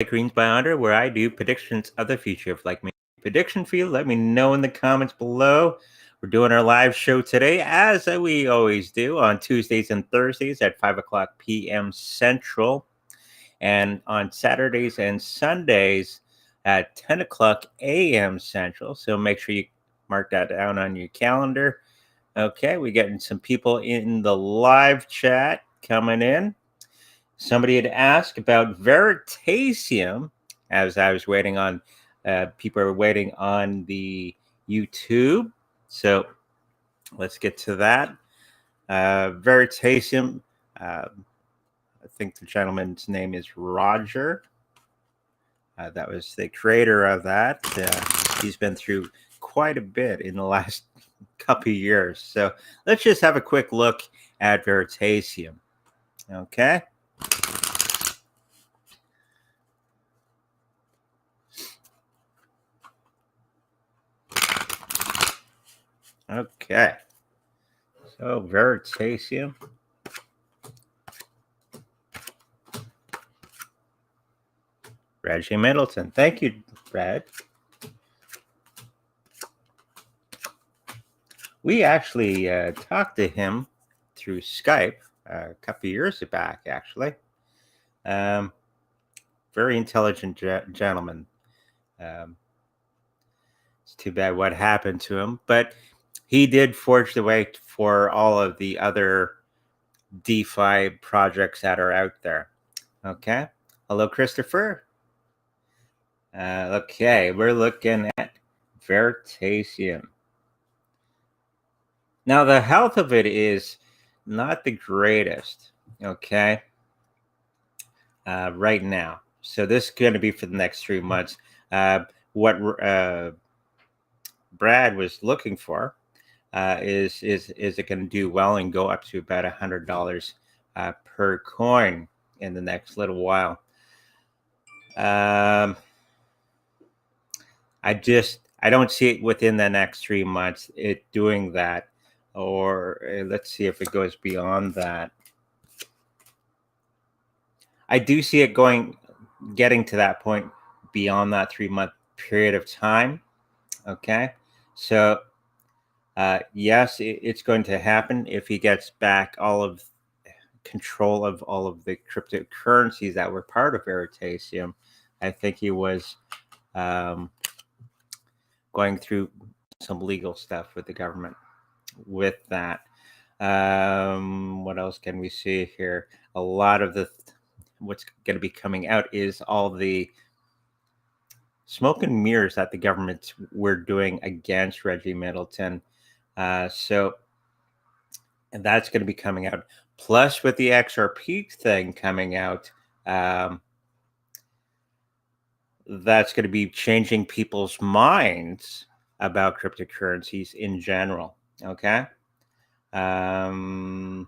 Greens by Under, where I do predictions of the future. If like me prediction for you, let me know in the comments below. We're doing our live show today, as we always do, on Tuesdays and Thursdays at 5 o'clock p.m. Central, and on Saturdays and Sundays at 10 o'clock a.m. Central. So make sure you mark that down on your calendar. Okay, we're getting some people in the live chat coming in. Somebody had asked about Veritasium as I was waiting on, people are waiting on the YouTube. So let's get to that. Veritasium, I think the gentleman's name is Roger. That was the creator of that. He's been through quite a bit in the last couple of years. So let's just have a quick look at Veritasium. Okay. Okay, so Veritasium. Reggie Middleton. Thank you, Brad. We actually talked to him through Skype a couple of years back, actually. Very intelligent gentleman. It's too bad what happened to him, but he did forge the way for all of the other DeFi projects that are out there. Okay. Hello, Christopher. Okay, we're looking at Veritasium. Now, the health of it is not the greatest, okay, right now. So this is going to be for the next 3 months. What Brad was looking for is it going to do well and go up to about $100 per coin in the next little while. I don't see it within the next 3 months it doing that, or let's see if it goes beyond that. I do see it getting to that point beyond that 3-month period of time. Okay, so yes, it's going to happen if he gets back all of control of all of the cryptocurrencies that were part of Veritasium. I think he was going through some legal stuff with the government with that. What else can we see here? A lot of what's going to be coming out is all the smoke and mirrors that the government were doing against Reggie Middleton. So and that's going to be coming out. Plus, with the XRP thing coming out, that's going to be changing people's minds about cryptocurrencies in general. Okay. Of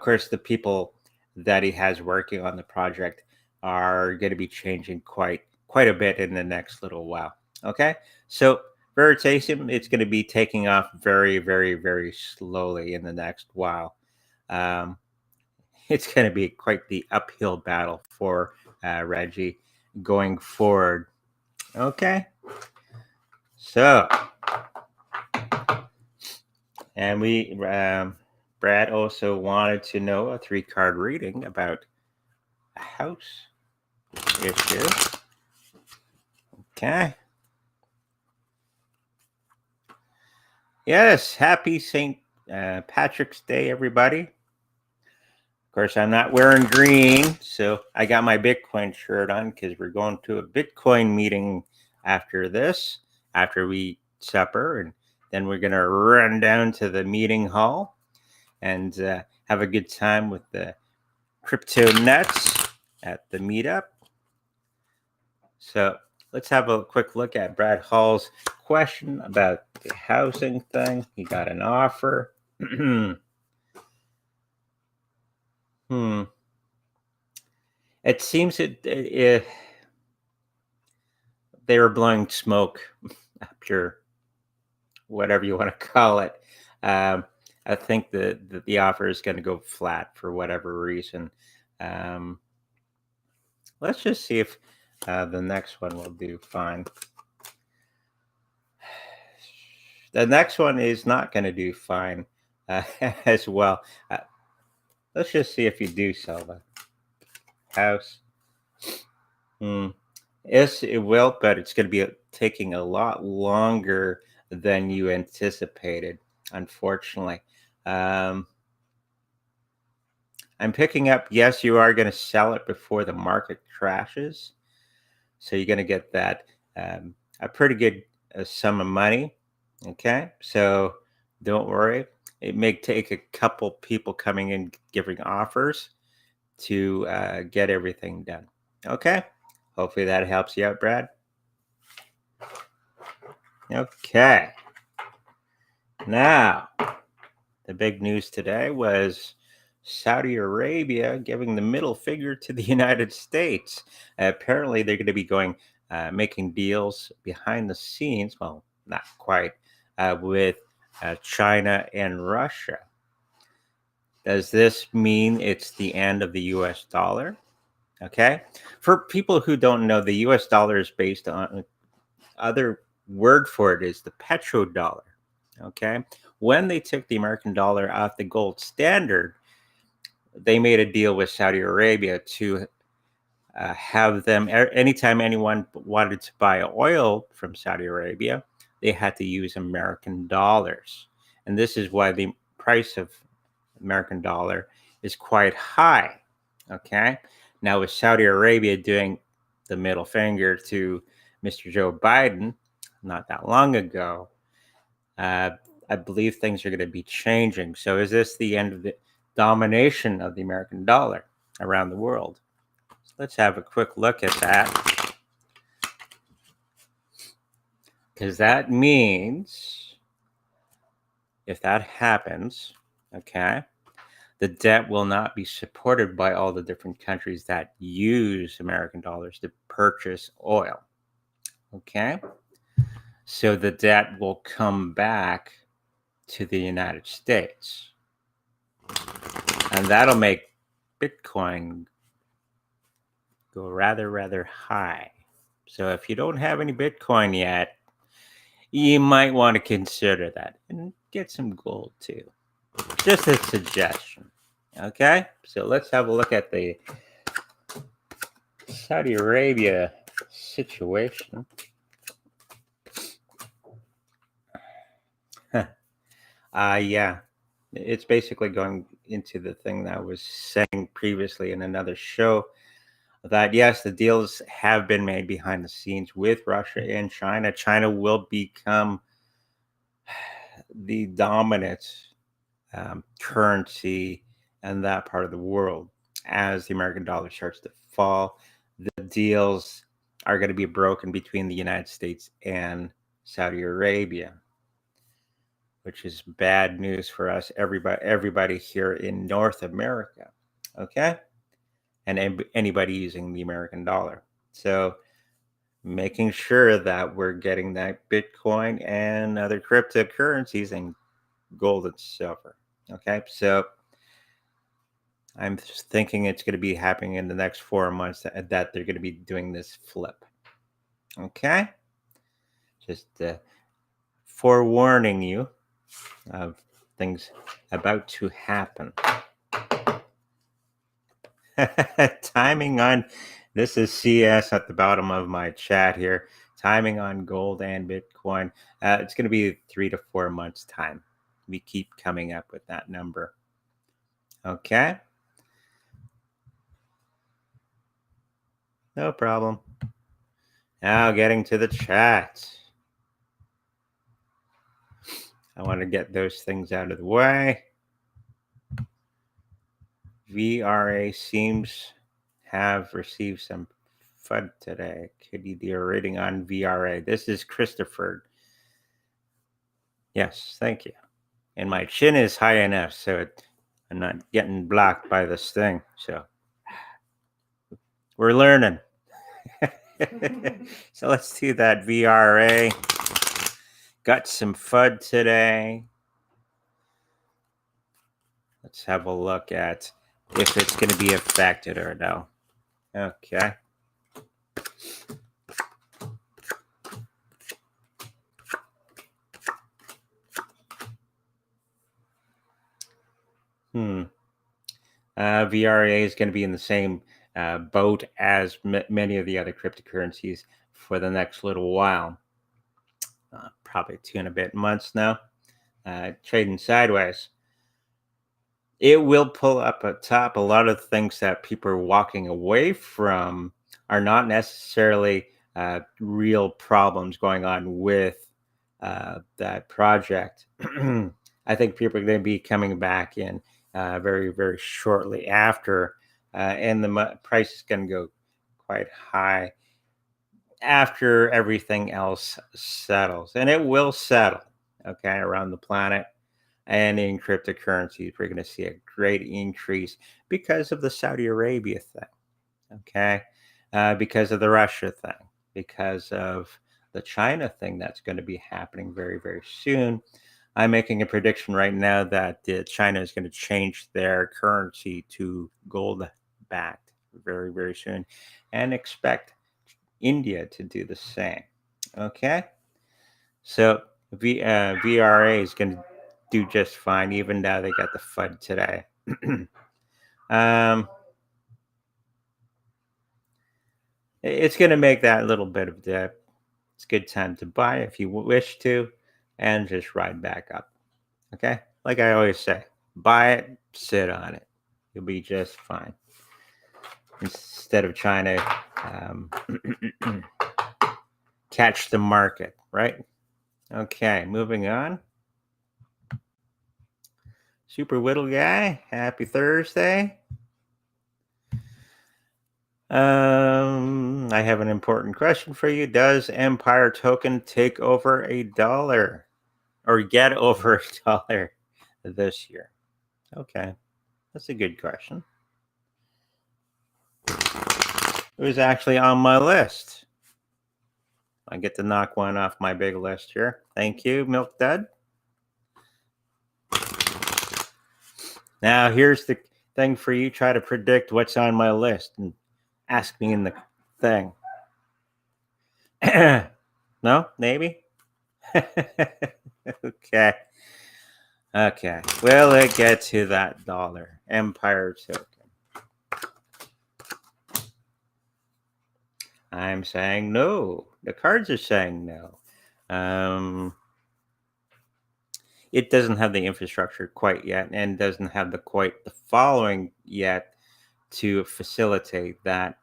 course, the people that he has working on the project are going to be changing quite a bit in the next little while. Okay. So Veritasium, it's going to be taking off very, very, very slowly in the next while. It's going to be quite the uphill battle for Reggie going forward. Okay. So, and Brad also wanted to know a 3-card reading about a house issue. Okay. Yes, happy St. Patrick's Day, everybody. Of course, I'm not wearing green, so I got my Bitcoin shirt on because we're going to a Bitcoin meeting after this, after we supper, and then we're going to run down to the meeting hall and have a good time with the crypto nuts at the meetup. So let's have a quick look at Brad Hall's question about the housing thing. He got an offer. It seems they were blowing smoke up your, whatever you want to call it. I think the offer is going to go flat for whatever reason. Let's just see if The next one will do fine. The next one is not going to do fine as well. Let's just see if you do sell the house. Yes, it will, but it's going to be taking a lot longer than you anticipated, unfortunately. I'm picking up, yes, you are going to sell it before the market crashes. So you're going to get that a pretty good sum of money. Okay, so don't worry. It may take a couple people coming in giving offers to get everything done. Okay, hopefully that helps you out, Brad. Okay, now the big news today was Saudi Arabia giving the middle finger to the United States. Apparently, they're going to be going making deals behind the scenes. Well, not quite, with China and Russia. Does this mean it's the end of the US dollar? Okay. For people who don't know, the US dollar is based on other word for it is the petrodollar. Okay. When they took the American dollar off the gold standard, they made a deal with Saudi Arabia to have them, anytime anyone wanted to buy oil from Saudi Arabia, they had to use American dollars. And this is why the price of American dollar is quite high. Okay. Now, with Saudi Arabia doing the middle finger to Mr. Joe Biden not that long ago, I believe things are going to be changing. So, is this the end of the domination of the American dollar around the world? So let's have a quick look at that. Because that means if that happens, okay, the debt will not be supported by all the different countries that use American dollars to purchase oil. Okay. So the debt will come back to the United States. And that'll make Bitcoin go rather high. So if you don't have any Bitcoin yet, you might want to consider that and get some gold too. Just a suggestion. Okay, so let's have a look at the Saudi Arabia situation. Yeah, it's basically going into the thing that I was saying previously in another show that yes, the deals have been made behind the scenes with Russia and China. China will become the dominant currency in that part of the world as the American dollar starts to fall. The deals are going to be broken between the United States and Saudi Arabia, which is bad news for us, everybody here in North America. Okay, and anybody using the American dollar. So making sure that we're getting that Bitcoin and other cryptocurrencies and gold and silver. Okay, so I'm thinking it's going to be happening in the next 4 months that they're going to be doing this flip. Okay, just forewarning you of things about to happen. Timing on this is CS at the bottom of my chat here. Timing on gold and Bitcoin. It's going to be 3 to 4 months time. We keep coming up with that number. Okay. No problem. Now getting to the chat. I want to get those things out of the way. VRA seems have received some FUD today. Could you do a rating on VRA? This is Christopher. Yes, thank you. And my chin is high enough so I'm not getting blocked by this thing. So we're learning. So let's do that VRA. Got some FUD today. Let's have a look at if it's going to be affected or no. Okay. VRA is going to be in the same boat as many of the other cryptocurrencies for the next little while. Probably 2.5 months now, trading sideways. It will pull up at top. A lot of things that people are walking away from are not necessarily real problems going on with that project. I think people are going to be coming back in very, very shortly after, and the price is going to go quite high after everything else settles, and it will settle, okay, around the planet. And in cryptocurrencies, we're going to see a great increase because of the Saudi Arabia thing, okay, because of the Russia thing, because of the China thing that's going to be happening very, very soon. I'm making a prediction right now that China is going to change their currency to gold backed very, very soon, and expect India to do the same. Okay, so VRA is going to do just fine, even though they got the FUD today. It's going to make that little bit of dip. It's a good time to buy if you wish to, and just ride back up. Okay, like I always say, buy it, sit on it, you'll be just fine. Instead of trying to catch the market, right? Okay, moving on. Super Whittle guy, happy Thursday. I have an important question for you. Does Empire token take over $1 or get over $1 this year? Okay, that's a good question. It was actually on my list. I get to knock one off my big list here. Thank you, Milk Dud. Now, here's the thing for you. Try to predict what's on my list and ask me in the thing. No? Maybe? Okay. Okay. Will it get to that dollar? Empire token. I'm saying no. The cards are saying no. It doesn't have the infrastructure quite yet, and doesn't have quite the following yet to facilitate that.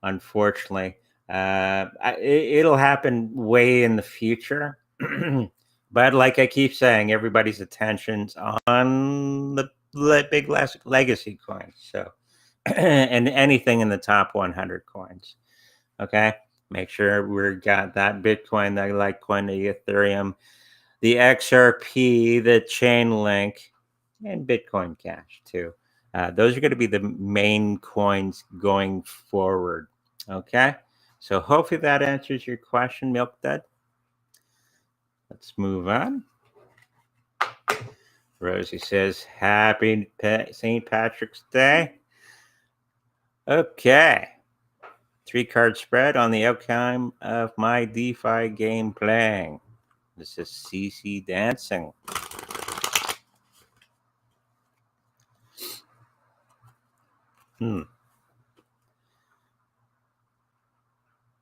Unfortunately, it'll happen way in the future. But like I keep saying, everybody's attention's on the big legacy coins. So, and anything in the top 100 coins. Okay, make sure we got that Bitcoin, the Litecoin, the Ethereum, the XRP, the Chainlink, and Bitcoin Cash too. Those are going to be the main coins going forward. Okay, so hopefully that answers your question, Milk Dud. Let's move on. Rosie says, happy St. Patrick's Day. Okay. 3-card spread on the outcome of my DeFi game playing. This is CC Dancing.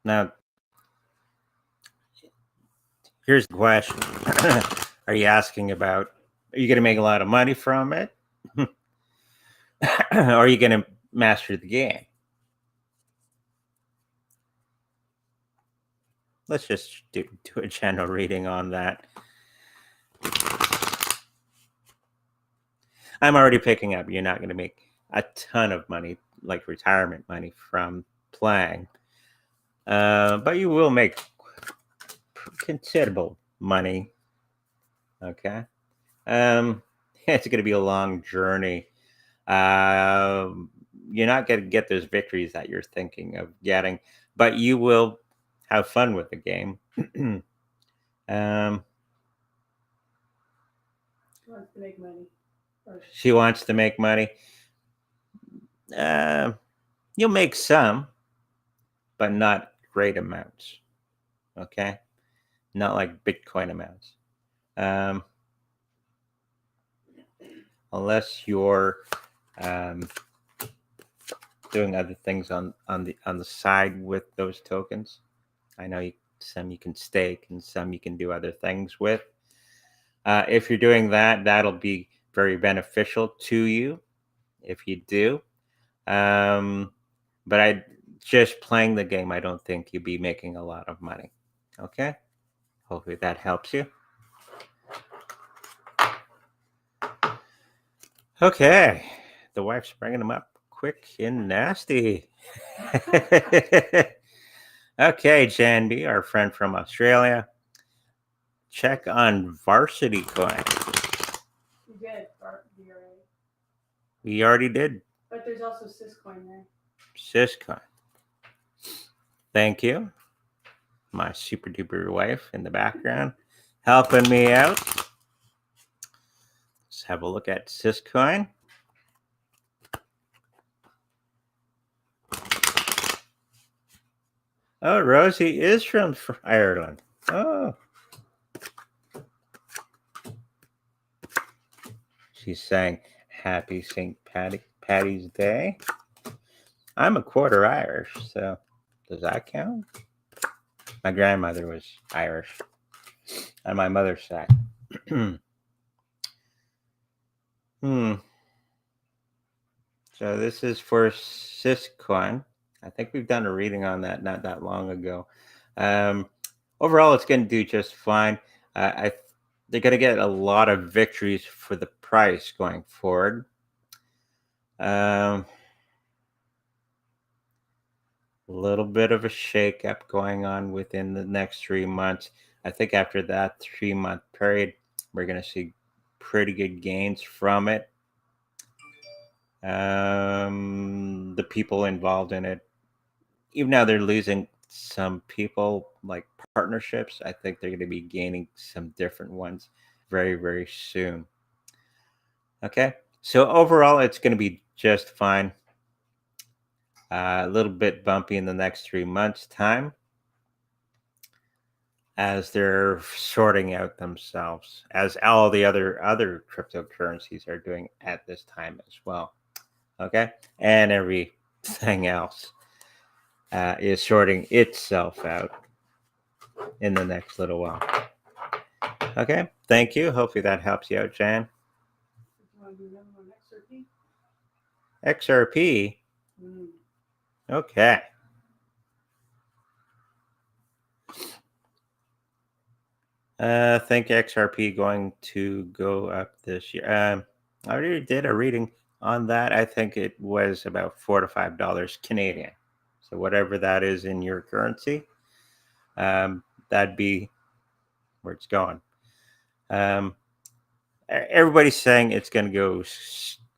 Now, here's the question. Are you asking about, are you going to make a lot of money from it? Or are you going to master the game? Let's just do a general reading on that. I'm already picking up. You're not going to make a ton of money, like retirement money, from playing. But you will make considerable money. Okay. It's going to be a long journey. You're not going to get those victories that you're thinking of getting, but you will have fun with the game. She wants to make money. She wants to make money. You'll make some, but not great amounts. Okay, not like Bitcoin amounts. Unless you're doing other things on the side with those tokens. I know some you can stake and some you can do other things with. If you're doing that, that'll be very beneficial to you if you do. Um, but I just playing the game, I don't think you'd be making a lot of money. Okay, hopefully that helps you. Okay, the wife's bringing them up quick and nasty. Okay, Janby, our friend from Australia, check on Varsity Coin. You did, VRA. We already did. But there's also Syscoin there. Syscoin. Thank you. My super duper wife in the background helping me out. Let's have a look at Syscoin. Oh, Rosie is from Ireland. Oh. She's saying happy St. Patty's Day. I'm a quarter Irish, so does that count? My grandmother was Irish on my mother's side. So this is for Syscoin. I think we've done a reading on that not that long ago. Overall, it's going to do just fine. They're going to get a lot of victories for the price going forward. A little bit of a shakeup going on within the next 3 months. I think after that 3-month period, we're going to see pretty good gains from it. The people involved in it, even now they're losing some people like partnerships, I think they're going to be gaining some different ones very, very soon. Okay, so overall, it's going to be just fine. A little bit bumpy in the next 3 months' time as they're sorting out themselves, as all the other cryptocurrencies are doing at this time as well. Okay, and everything else is sorting itself out in the next little while. Okay, thank you. Hopefully that helps you out, Jan. You want to do another one, XRP? XRP. Okay. I think XRP going to go up this year. I already did a reading on that. I think it was about $4 to $5 Canadian. So whatever that is in your currency, that'd be where it's going. Everybody's saying it's going to go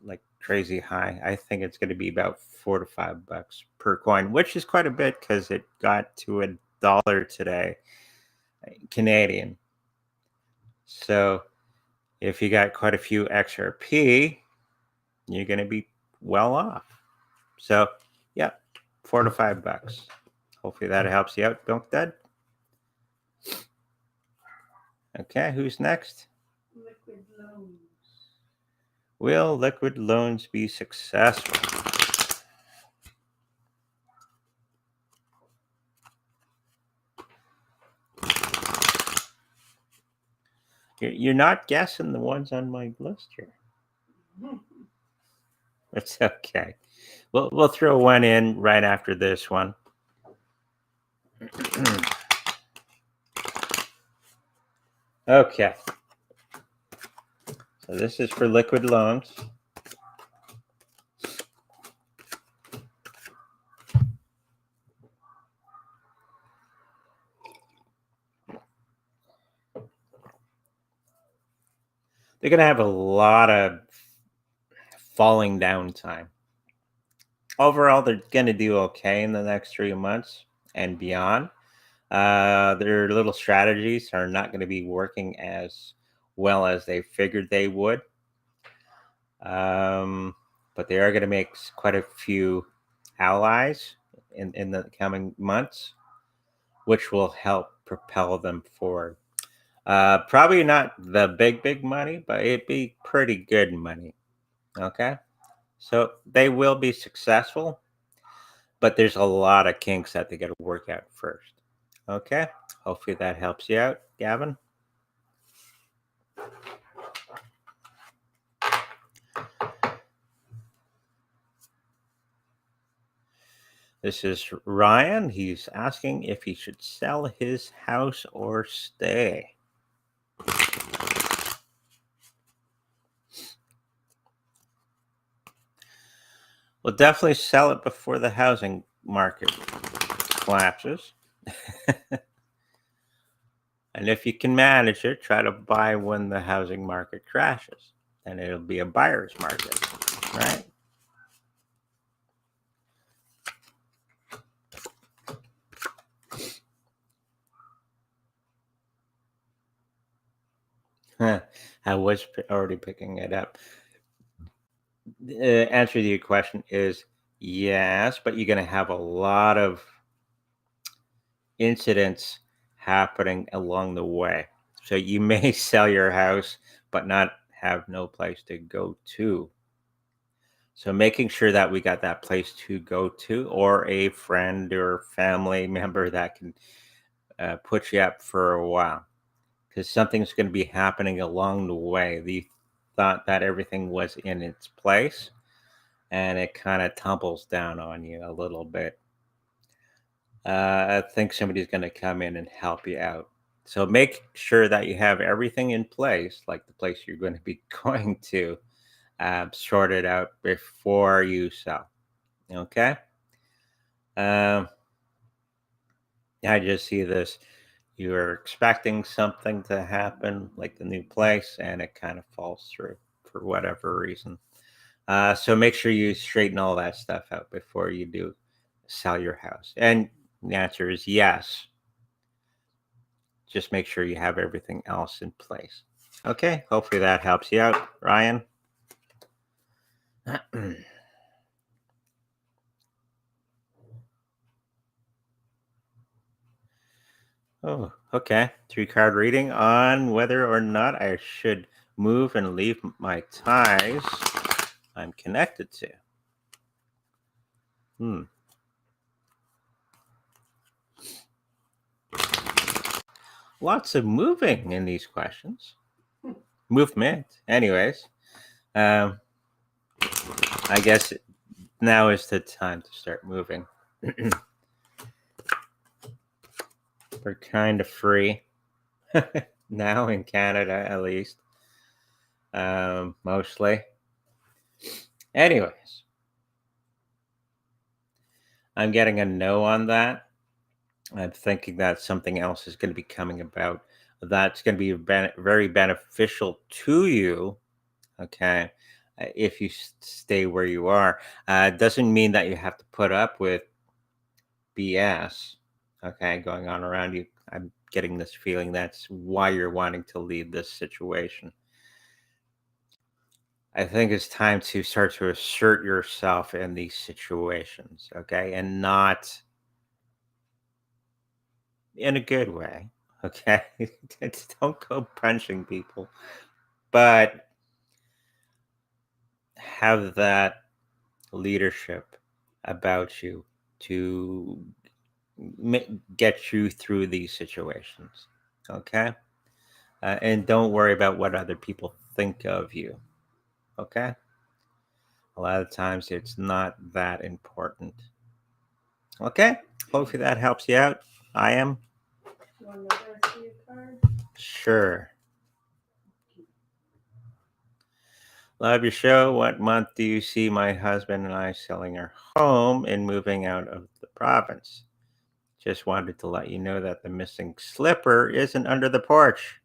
like crazy high. I think it's going to be about $4 to $5 per coin, which is quite a bit because it got to $1 today, Canadian. So if you got quite a few XRP, you're going to be well off. So yeah, $4 to $5. Hopefully that helps you out, Milk Dad. Okay, who's next? Liquid loans. Will liquid loans be successful? You're not guessing the ones on my list here. It's okay. We'll throw one in right after this one. Okay. So this is for liquid loans. They're going to have a lot of falling down time. Overall, they're going to do okay in the next 3 months and beyond. Their little strategies are not going to be working as well as they figured they would. But they are going to make quite a few allies in the coming months, which will help propel them forward. Probably not the big money, but it'd be pretty good money. Okay, so they will be successful. but there's a lot of kinks that they got to work out first. Okay, hopefully that helps you out, Gavin. This is Ryan. He's asking if he should sell his house or stay. Well, definitely sell it before the housing market collapses. And if you can manage it, try to buy when the housing market crashes. And it'll be a buyer's market, right? I was already picking it up. The answer to your question is yes, but you're going to have a lot of incidents happening along the way. So you may sell your house, but not have no place to go to. So making sure that we got that place to go to, or a friend or family member that can put you up for a while, because something's going to be happening along the way. The thought that everything was in its place, and it kind of tumbles down on you a little bit. I think somebody's going to come in and help you out. So make sure that you have everything in place, like the place you're going to be going to, sorted out before you sell. Okay. I just see this. You're expecting something to happen, like the new place, and it kind of falls through for whatever reason. So make sure you straighten all that stuff out before you do sell your house. And the answer is yes. Just make sure you have everything else in place. Okay, hopefully that helps you out, Ryan. Oh, okay. 3-card reading on whether or not I should move and leave my ties I'm connected to. Lots of moving in these questions. Movement. Anyways, I guess now is the time to start moving. We're kind of free now in Canada, at least. Mostly. Anyways, I'm getting a no on that. I'm thinking that something else is going to be coming about that's going to be very beneficial to you. Okay. If you stay where you are, doesn't mean that you have to put up with BS. Okay. Going on around you. I'm getting this feeling that's why you're wanting to leave this situation. I think it's time to start to assert yourself in these situations. Okay. And not in a good way. Okay. Don't go punching people, but have that leadership about you to get you through these situations. Okay. And don't worry about what other people think of you. Okay. A lot of times it's not that important. Okay. Hopefully that helps you out. I am. You want another Veritasium card? Sure. Love your show. What month do you see my husband and I selling our home and moving out of the province? Just wanted to let you know that the missing slipper isn't under the porch.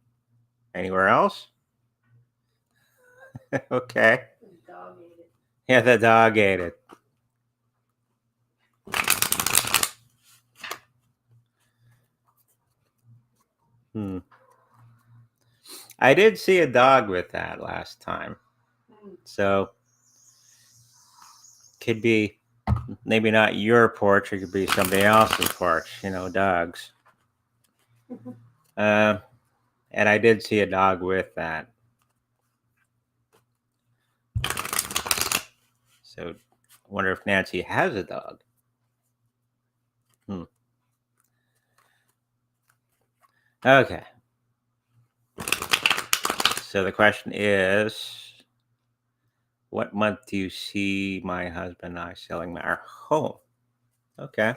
Anywhere else? Okay. The dog ate it. Yeah, the dog ate it. I did see a dog with that last time. So could be maybe not your porch, it could be somebody else's porch, dogs. And I did see a dog with that. So I wonder if Nancy has a dog. Okay. So the question is, what month do you see my husband and I selling our home? Okay.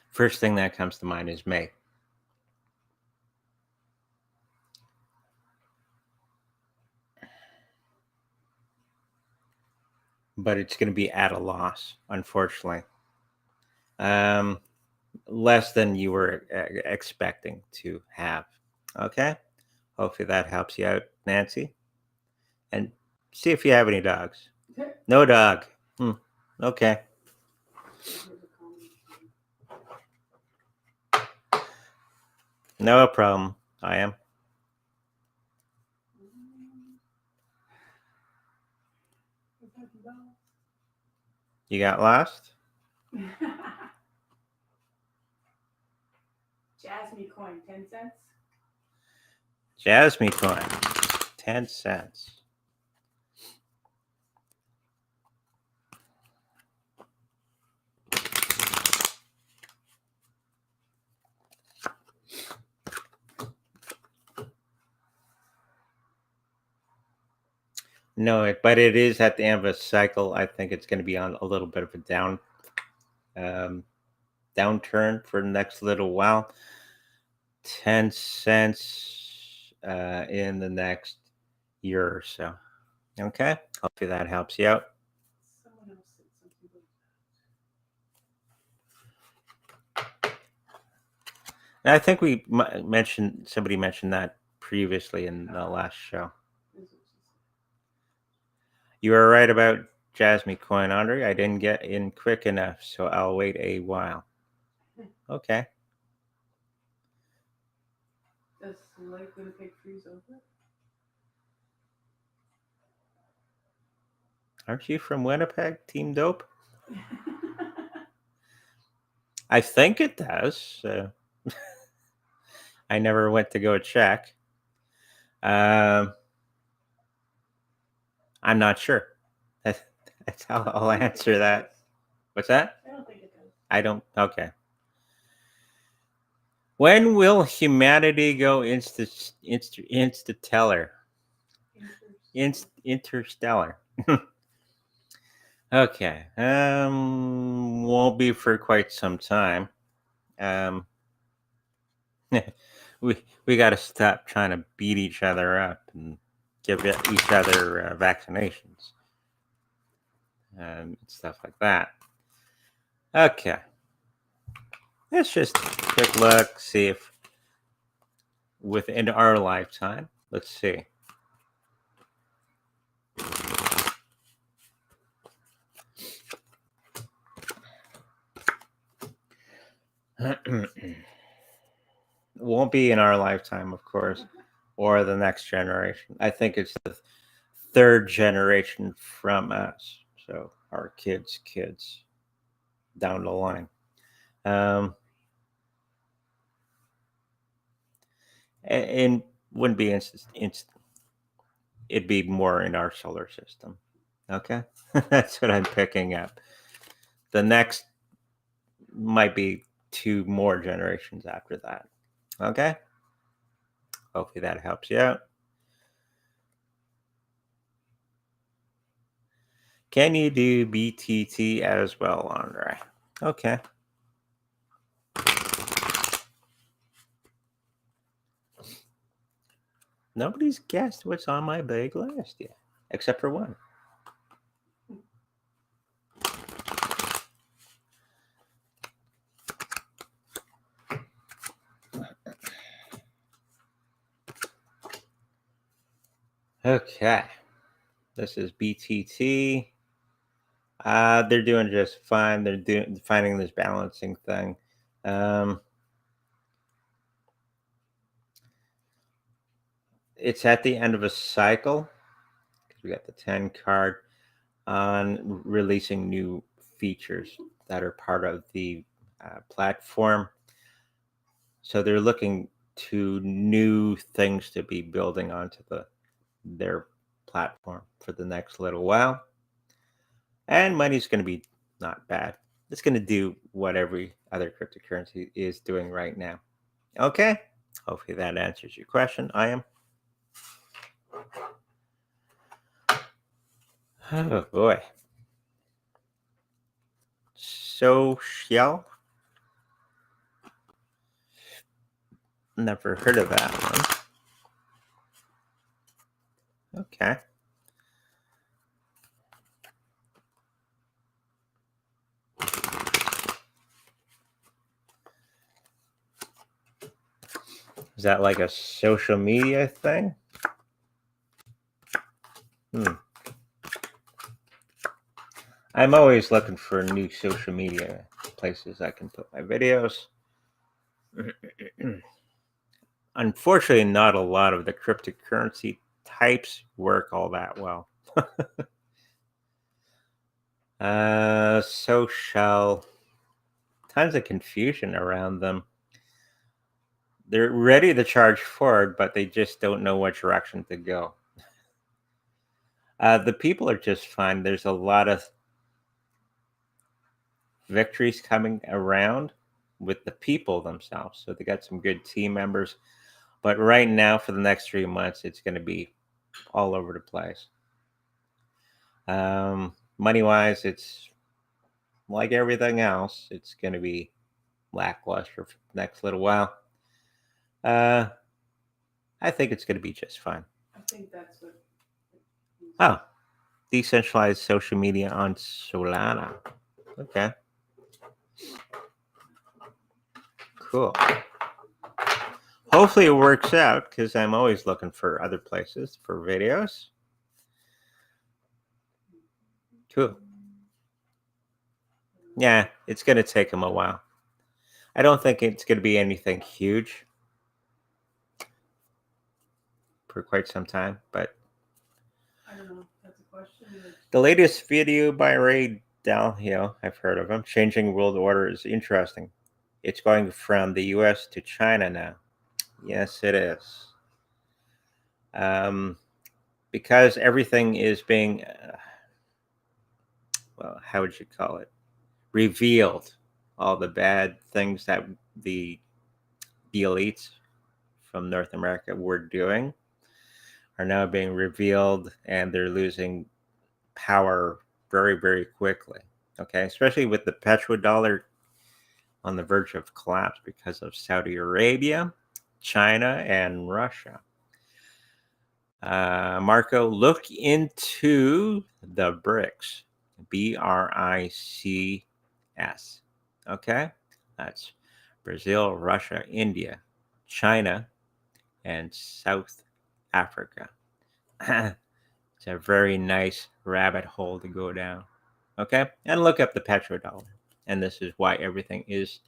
First thing that comes to mind is May. But it's going to be at a loss, unfortunately. Less than you were expecting to have. Okay. Hopefully that helps you out, Nancy. And see if you have any dogs. No dog. Okay. No problem. I am. You got lost? Jasmy coin, 10 cents. Jasmy coin, 10 cents. No, but it is at the end of a cycle. I think it's going to be on a little bit of a downturn for the next little while. 10 cents in the next year or so. Okay. Hopefully that helps you out. Someone else said something like And I think somebody mentioned that previously in the last show. that. You were right about Jasmy coin, Andre. I didn't get in quick enough, so I'll wait a while. Okay. Does Lake Winnipeg freeze over? Aren't you from Winnipeg, Team Dope? I think it does. I never went to go check. I'm not sure. That's how I'll answer that. What's that? I don't think it does. I don't. Okay. When will humanity go interstellar? Interstellar. Okay. Won't be for quite some time. We got to stop trying to beat each other up and give each other vaccinations and stuff like that. Okay. Let's just quick look, see if within our lifetime. Let's see. Won't be in our lifetime, of course, or the next generation. I think it's the third generation from us. So our kids' kids down the line. And wouldn't be it'd be more in our solar system. Okay. That's what I'm picking up. The next might be 2 more generations after that. Okay. Hopefully that helps you out. Can you do BTT as well, Andre? Okay. Nobody's guessed what's on my big list yet, except for one. Okay. This is BTT. They're doing just fine. They're finding this balancing thing. It's at the end of a cycle. We got the 10 card on releasing new features that are part of the platform. So they're looking to new things to be building onto their platform for the next little while. And money's going to be not bad. It's going to do what every other cryptocurrency is doing right now. Okay. Hopefully that answers your question. I am. Oh boy. SolCial. Never heard of that one. Okay. Is that like a social media thing? I'm always looking for new social media places I can put my videos. Unfortunately, not a lot of the cryptocurrency types work all that well. SolCial, tons of confusion around them. They're ready to charge forward, but they just don't know what direction to go. The people are just fine. There's a lot of victories coming around with the people themselves. So they got some good team members. But right now, for the next 3 months, it's going to be all over the place. Money-wise, it's like everything else. It's going to be lackluster for the next little while. I think it's going to be just fine. I think that's what. Oh, decentralized social media on Solana. Okay. Cool. Hopefully it works out because I'm always looking for other places for videos. Cool. Yeah, it's going to take them a while. I don't think it's going to be anything huge for quite some time, but I don't know. That's a question. the latest video by Ray Dalio, I've heard of him, Changing World Order, is interesting. It's going from the US to China now. Yes, it is. Because everything is being, well, how would you call it? Revealed. All the bad things that the elites from North America were doing are now being revealed, and they're losing power very, very quickly. Okay, especially with the petrodollar on the verge of collapse because of Saudi Arabia, China, and Russia. Marco, look into the BRICS, BRICS. Okay, that's Brazil, Russia, India, China, and South Africa. It's a very nice rabbit hole to go down. Okay, and look up the petrodollar. And this is why everything is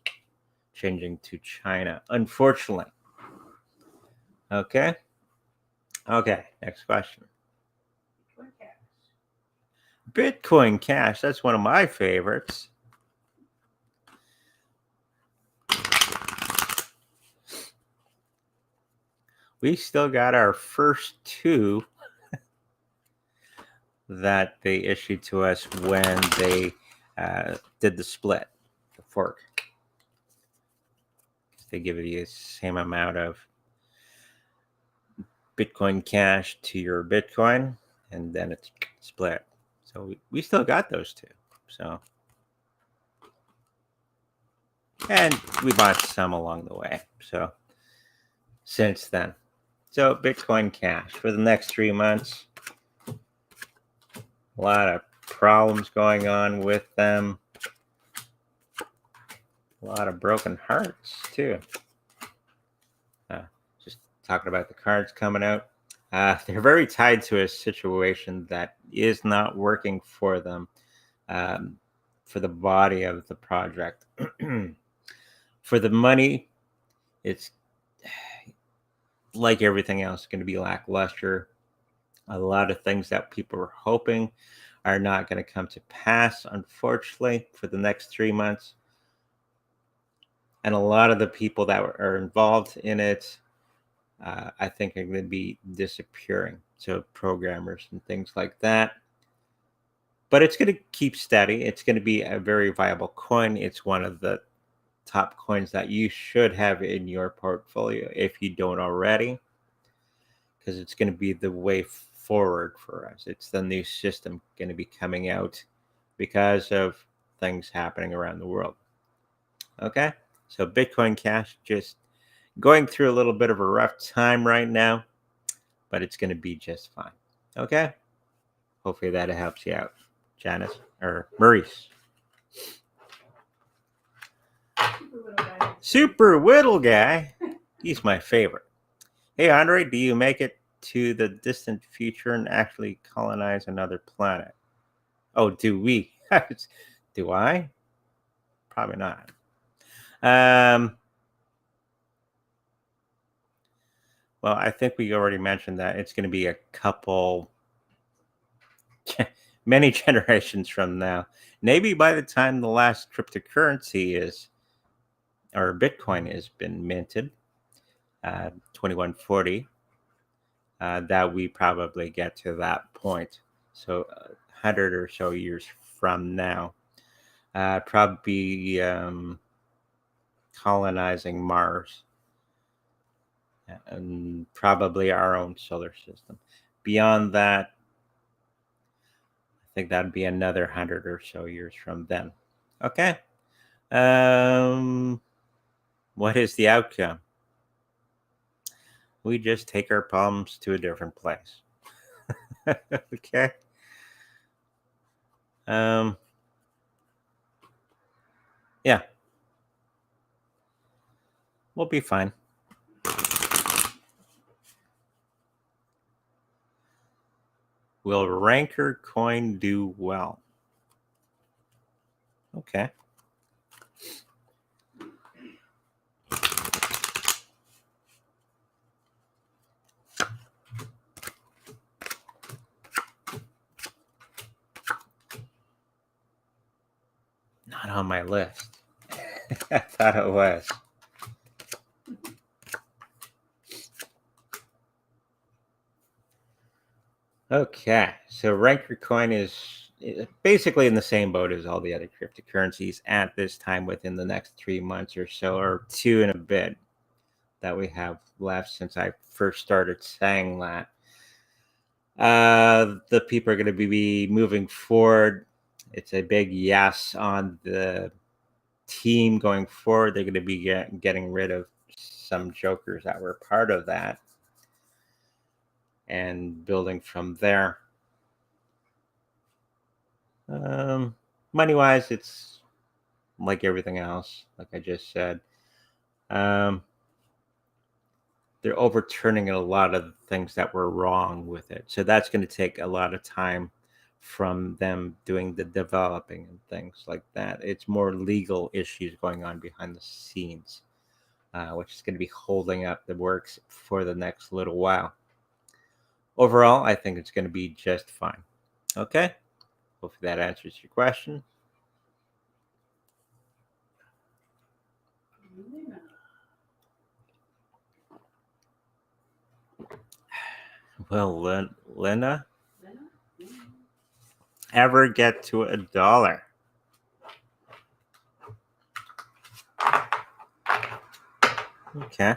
changing to China, unfortunately. Okay. Okay, next question. Bitcoin Cash, that's one of my favorites. We still got our first two that they issued to us when they did the split, the fork. They give you the same amount of Bitcoin Cash to your Bitcoin, and then it's split. So we still got those two. So, and we bought some along the way. So since then, so Bitcoin Cash for the next 3 months. A lot of problems going on with them. A lot of broken hearts too. Just talking about the cards coming out. They're very tied to a situation that is not working for them, for the body of the project. For the money, it's like everything else, going to be lackluster. A lot of things that people were hoping are not going to come to pass, unfortunately, for the next 3 months. And a lot of the people that are involved in it, I think, are going to be disappearing. So programmers and things like that. But it's going to keep steady. It's going to be a very viable coin. It's one of the top coins that you should have in your portfolio if you don't already, because it's going to be the way forward for us. It's the new system going to be coming out because of things happening around the world. Okay, so Bitcoin Cash just going through a little bit of a rough time right now, but it's going to be just fine. Okay, hopefully that helps you out, Janice or Maurice. Super Whittle guy. He's my favorite. Hey, Andre, do you make it to the distant future and actually colonize another planet? Oh, do we? Do I? Probably not. Well, I think we already mentioned that it's going to be a couple, many generations from now. Maybe by the time the last cryptocurrency is, or Bitcoin has been minted, 2140, that we probably get to that point. So 100 or so years from now, probably colonizing Mars and probably our own solar system. Beyond that, I think that'd be another 100 or so years from then. Okay. What is the outcome? We just take our problems to a different place. Okay. Yeah. We'll be fine. Will Ranker coin do well? Okay. Not on my list. I thought it was. Okay, so Ranker coin is basically in the same boat as all the other cryptocurrencies at this time within the next 3 months or so, or two and a bit that we have left since I first started saying that. The people are going to be moving forward. It's a big yes on the team going forward. They're going to be getting rid of some jokers that were part of that and building from there. Money wise, it's like everything else, like I just said. They're overturning a lot of things that were wrong with it. So that's going to take a lot of time from them doing the developing and things like that. It's more legal issues going on behind the scenes, which is going to be holding up the works for the next little while. Overall, I think it's going to be just fine. Okay. Hopefully that answers your question. Will Lina ever get to $1? Okay.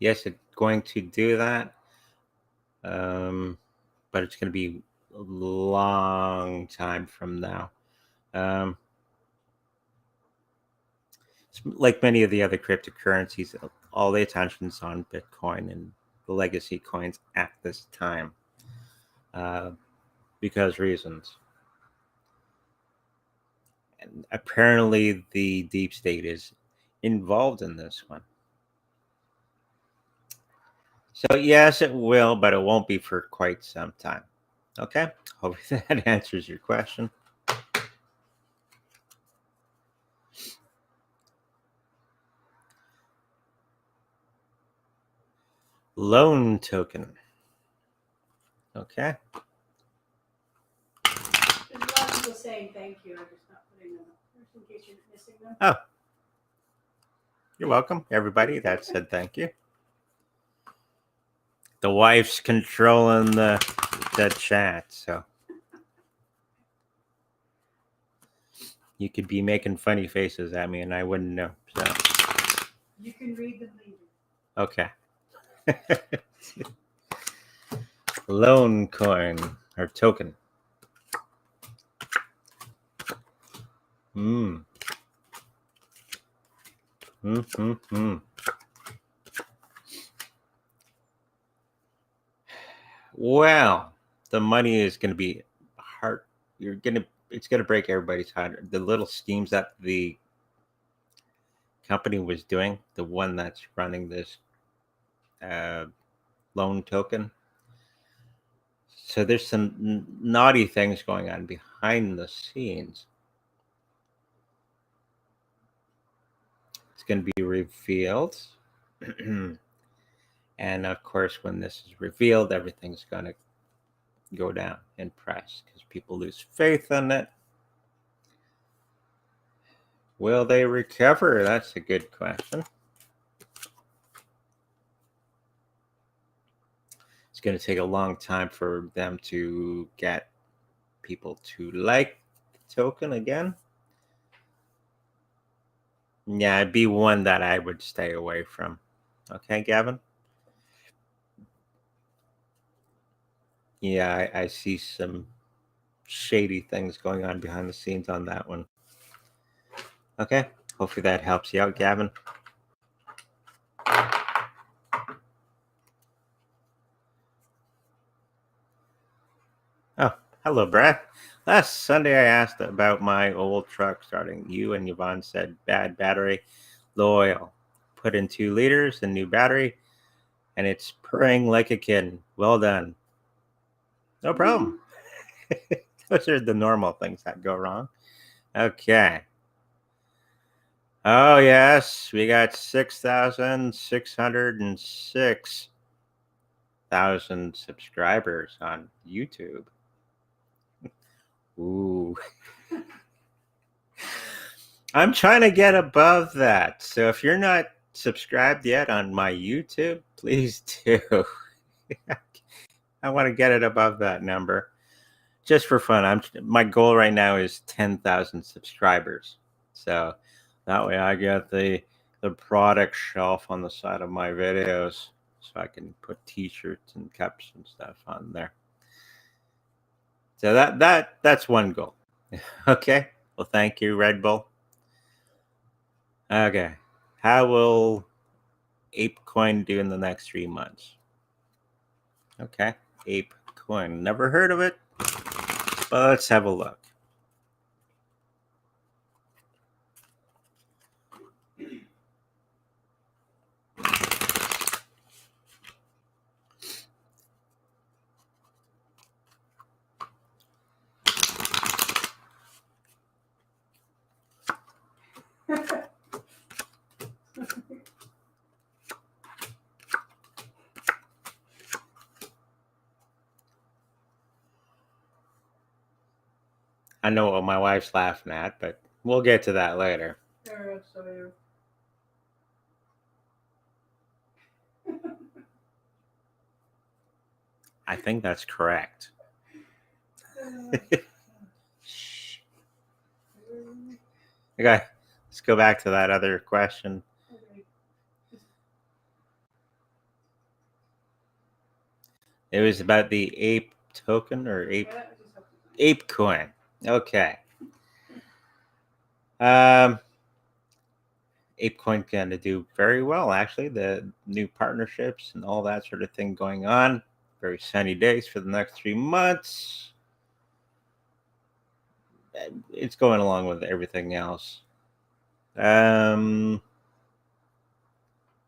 Yes, it's going to do that. But it's going to be a long time from now. Like many of the other cryptocurrencies, all the attention's on Bitcoin and the legacy coins at this time, because reasons. And apparently, the deep state is involved in this one. So yes, it will, but it won't be for quite some time. Okay, hope that answers your question. Loan token. Okay. There's a lot of people saying thank you. I'm just not putting them up first in case you're missing them. Oh, you're welcome, everybody that said thank you. The wife's controlling the chat, so you could be making funny faces at me and I wouldn't know. So You can read them later. okay. Loan coin or token. Well, the money is going to be hard. It's going to break everybody's heart. The little schemes that the company was doing, the one that's running this loan token. So there's some naughty things going on behind the scenes. It's going to be revealed. And of course, when this is revealed, everything's going to go down in press because people lose faith in it. Will they recover? That's a good question. It's going to take a long time for them to get people to like the token again. Yeah, it'd be one that I would stay away from. Okay, Gavin? Yeah, I see some shady things going on behind the scenes on that one. Okay, hopefully that helps you out, Gavin. Oh, hello, Brad. Last Sunday I asked about my old truck starting. You and Yvonne said bad battery, low oil. Put in 2 liters, a new battery, and it's purring like a kitten. Well done. No problem. Those are the normal things that go wrong. Okay. Oh, yes. We got 6,606,000 subscribers on YouTube. Ooh. I'm trying to get above that. So if you're not subscribed yet on my YouTube, please do. I want to get it above that number. Just for fun. My goal right now is 10,000 subscribers. So that way I get the product shelf on the side of my videos so I can put t-shirts and cups and stuff on there. So that's one goal. Okay. Well, thank you, Red Bull. Okay. How will ApeCoin do in the next 3 months? Okay. ApeCoin. Never heard of it. But let's have a look. I know what my wife's laughing at, but we'll get to that later. I think that's correct. Okay, let's go back to that other question. It was about the ape token or ape coin. Okay. ApeCoin going to do very well, actually. The new partnerships and all that sort of thing going on. Very sunny days for the next 3 months. It's going along with everything else. The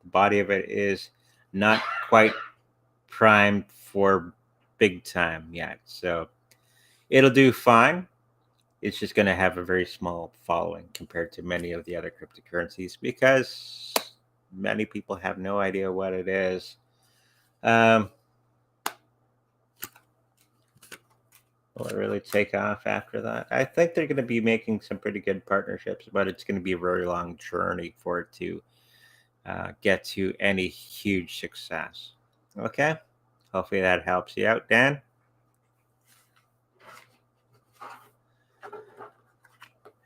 body of it is not quite primed for big time yet. So it'll do fine. It's just going to have a very small following compared to many of the other cryptocurrencies because many people have no idea what it is. Will it really take off after that? I think they're going to be making some pretty good partnerships, but it's going to be a very long journey for it to get to any huge success. Okay. Hopefully that helps you out, Dan.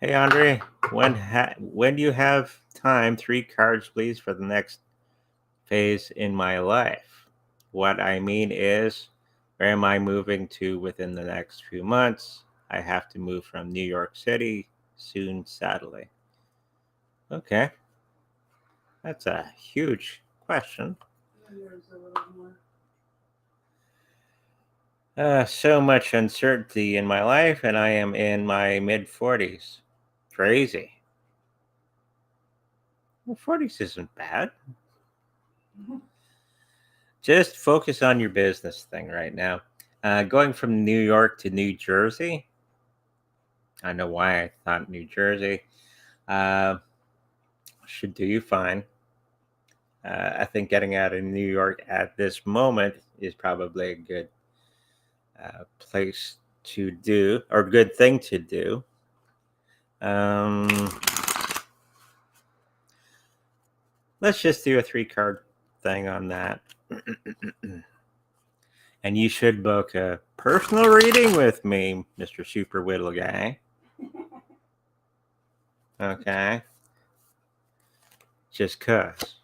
Hey, Andre, when do you have time? 3 cards, please, for the next phase in my life. What I mean is, where am I moving to within the next few months? I have to move from New York City soon, sadly. Okay. That's a huge question. There's a little more. So much uncertainty in my life, and I am in my mid-40s. Crazy. Well, 40s isn't bad. Just focus on your business thing right now. Going from New York to New Jersey. I know why I thought New Jersey. Should do you fine. I think getting out of New York at this moment is probably a good place to do, or good thing to do. Let's just do a 3-card thing on that. And you should book a personal reading with me, Mr. Super Whittle Guy. Okay. Just 'cause.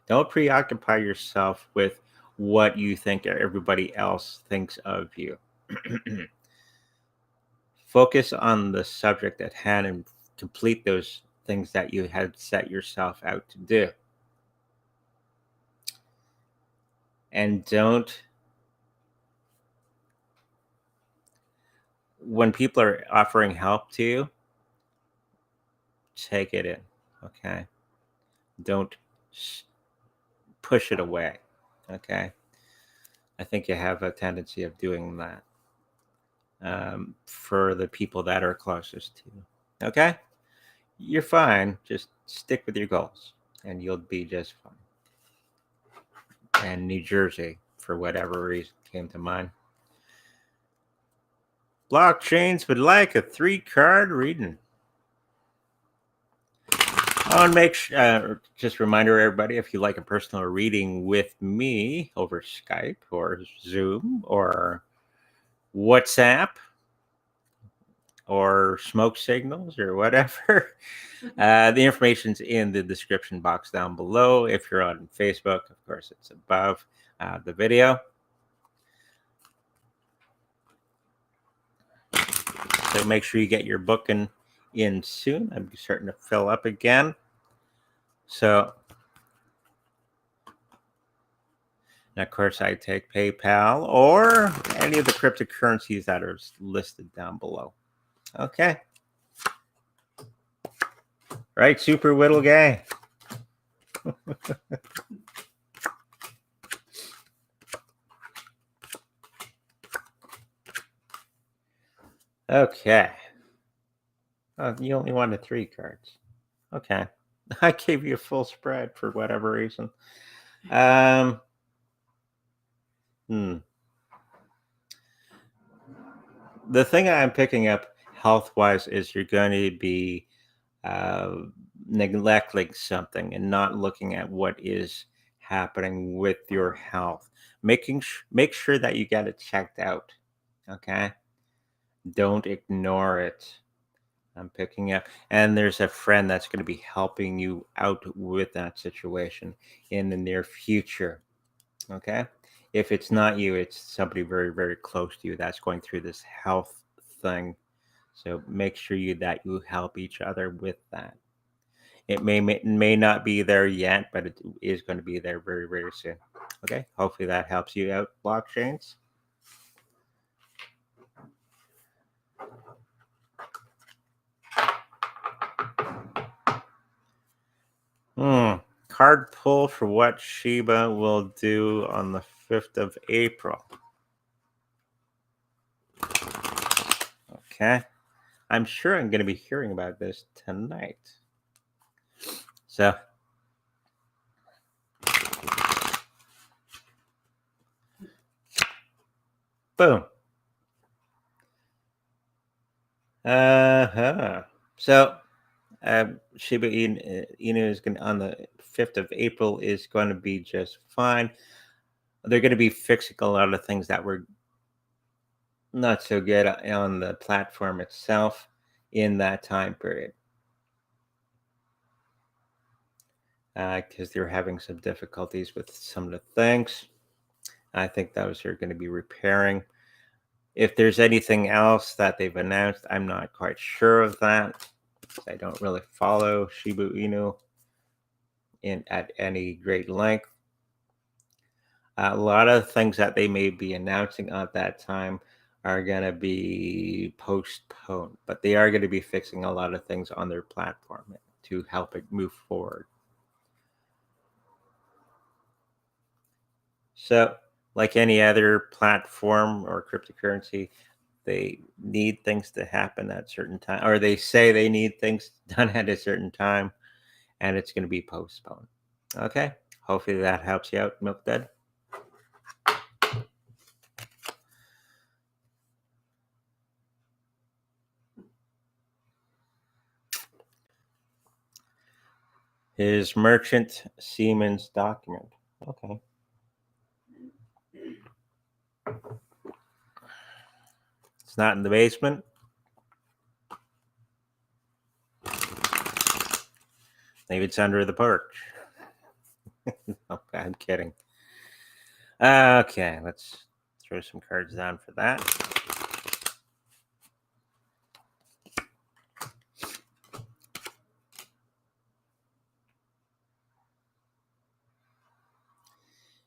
Don't preoccupy yourself with what you think everybody else thinks of you. Focus on the subject at hand and complete those things that you had set yourself out to do. And don't, when people are offering help to you, take it in, okay? Don't push it away, okay? I think you have a tendency of doing that for the people that are closest to you, okay? You're fine. Just stick with your goals and you'll be just fine. And New Jersey, for whatever reason, came to mind. Blockchains would like a 3-card reading. Just reminder everybody, if you like a personal reading with me over Skype or Zoom or WhatsApp or smoke signals or whatever, the information's in the description box down below. If you're on Facebook, of course, it's above the video. So make sure you get your booking in soon. I'm starting to fill up again. So, and of course, I take PayPal or any of the cryptocurrencies that are listed down below. Okay. Right, Super Whittle Guy. Okay. Oh, you only wanted 3 cards. Okay. I gave you a full spread for whatever reason. The thing I'm picking up health-wise is you're going to be neglecting something and not looking at what is happening with your health. Make sure that you get it checked out. Okay. Don't ignore it. I'm picking up, and there's a friend that's going to be helping you out with that situation in the near future. Okay. If it's not you, it's somebody very, very close to you that's going through this health thing. So make sure that you help each other with that. It may not be there yet, but it is going to be there very, very soon. Okay. Hopefully that helps you out, blockchains. card pull for what Shiba will do on the 5th of April. Okay. I'm sure I'm going to be hearing about this tonight. So, boom. So, Shiba Inu is going on the 5th of April is going to be just fine. They're going to be fixing a lot of things that were not so good on the platform itself in that time period. Because they're having some difficulties with some of the things. I think those are going to be repairing. If there's anything else that they've announced, I'm not quite sure of that. I don't really follow Shiba Inu at any great length. A lot of things that they may be announcing at that time are going to be postponed, but they are going to be fixing a lot of things on their platform to help it move forward. So, like any other platform or cryptocurrency, they need things to happen at a certain time, or they say they need things done at a certain time, and it's going to be postponed. Okay, hopefully that helps you out, Milk Dud. His merchant Siemens document. Okay. It's not in the basement. Maybe it's under the porch. No, I'm kidding. Okay, let's throw some cards down for that.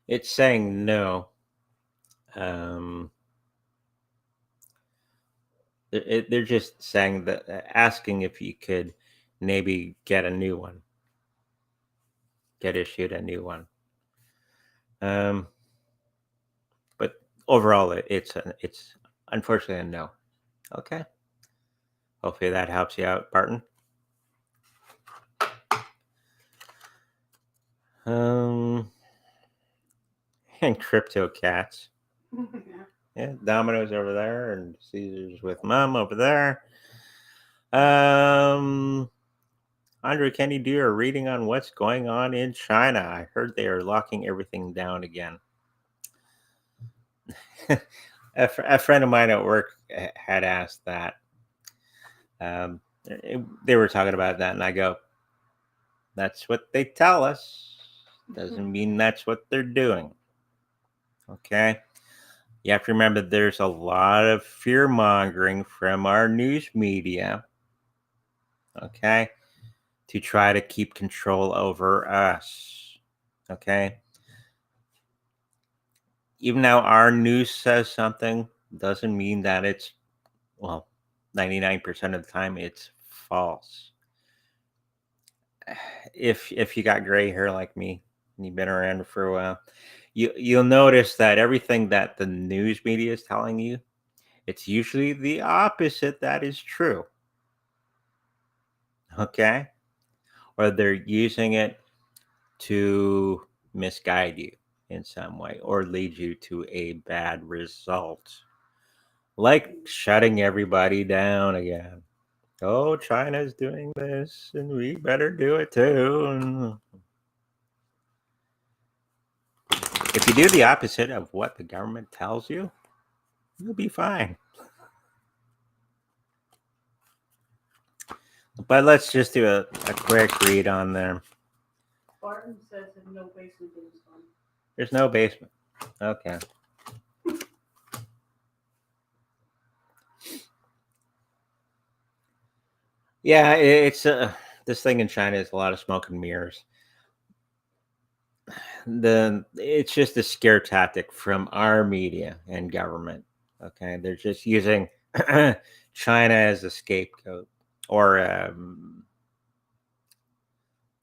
It's saying no. They're just saying that, asking if you could maybe get a new one, get issued a new one. But overall, it's unfortunately a no. Okay. Hopefully that helps you out, Barton. And Crypto Cats. Yeah, Domino's over there, and Caesar's with Mom over there. Andre, can you do a reading on what's going on in China? I heard they are locking everything down again. A friend of mine at work had asked that. They were talking about that, and I go, that's what they tell us. Doesn't mean that's what they're doing. Okay? You have to remember there's a lot of fear mongering from our news media, okay, to try to keep control over us, okay? Even now, our news says something doesn't mean that it's, well, 99% of the time it's false. If you got gray hair like me and you've been around for a while, you'll notice that everything that the news media is telling you, it's usually the opposite that is true. Okay? Or they're using it to misguide you in some way or lead you to a bad result. Like shutting everybody down again. Oh, China's doing this and we better do it too. If you do the opposite of what the government tells you, you'll be fine. But let's just do a quick read on them. Barton says there's no basement in this one. There's no basement. Okay. Yeah, it's this thing in China is a lot of smoke and mirrors. It's just a scare tactic from our media and government. Okay, they're just using China as a scapegoat or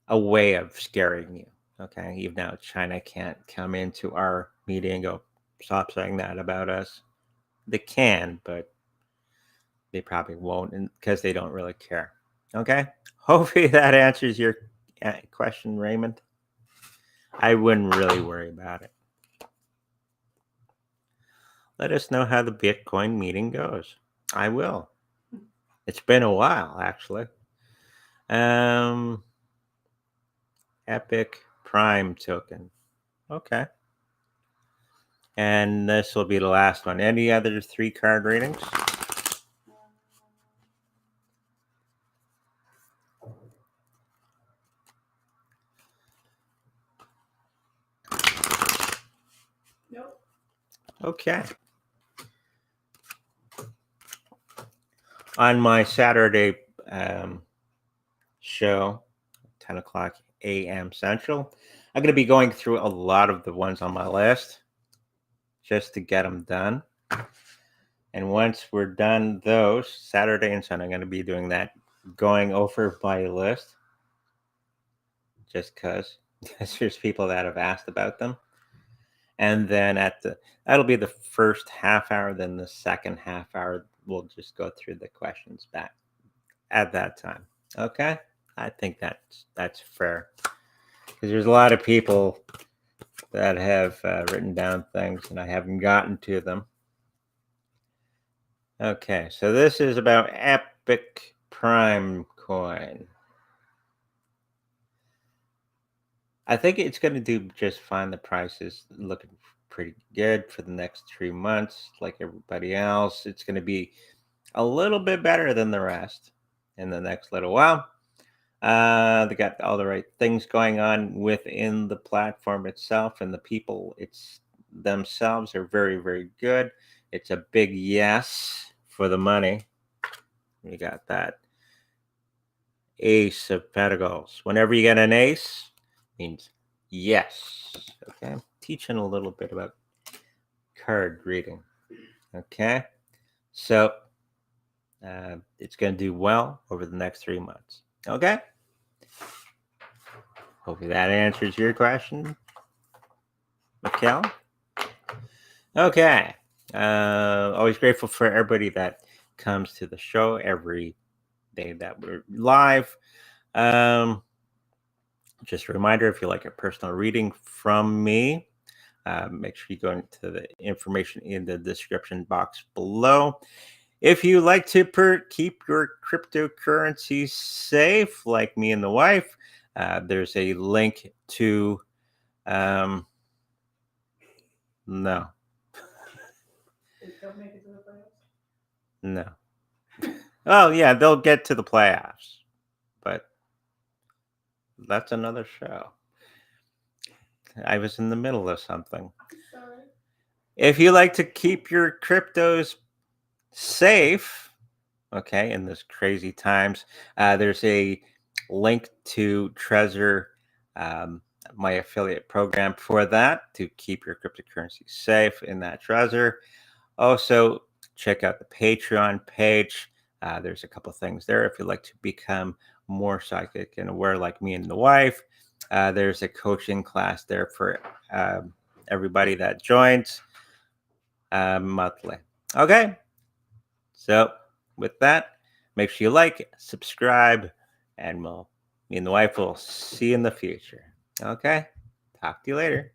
a way of scaring you. Okay, even now China can't come into our meeting and go, stop saying that about us. They can, but they probably won't because they don't really care. Okay, hopefully that answers your question, Raymond. I wouldn't really worry about it. Let us know how the Bitcoin meeting goes. I will. It's been a while, actually. Um, Epik Prime token. Okay. And this will be the last one. Any other 3-card readings? Nope. Okay. On my Saturday show, 10 o'clock a.m. Central, I'm going to be going through a lot of the ones on my list just to get them done. And once we're done those, Saturday and Sunday, I'm going to be doing that, going over my list just because there's people that have asked about them. And then that'll be the first half hour. Then the second half hour, we'll just go through the questions back at that time. Okay, I think that's fair because there's a lot of people that have written down things and I haven't gotten to them. Okay, so this is about Epik Prime coin. I think it's going to do just fine. The price is looking pretty good for the next 3 months. Like everybody else, it's going to be a little bit better than the rest in the next little while. They got all the right things going on within the platform itself, and the people themselves are very, very good. It's a big yes for the money. You got that Ace of Pentacles. Whenever you get an ace, means yes. Okay, I'm teaching a little bit about card reading. Okay, so it's going to do well over the next 3 months. Okay, hopefully that answers your question, Mikkel. Okay, always grateful for everybody that comes to the show every day that we're live. Just a reminder, if you like a personal reading from me, make sure you go into the information in the description box below. If you like to keep your cryptocurrency safe, like me and the wife, there's a link to. No. Don't make it to the playoffs. No. Oh, yeah, they'll get to the playoffs, but that's another show. I was in the middle of something. Sorry. If you like to keep your cryptos safe, okay, in this crazy times, there's a link to Trezor, my affiliate program for that to keep your cryptocurrency safe in that Trezor. Also, check out the Patreon page. There's a couple things there if you'd like to become more psychic and aware like me and the wife. There's a coaching class there for everybody that joins monthly. Okay. So with that, make sure you like, subscribe, and me and the wife will see you in the future. Okay. Talk to you later.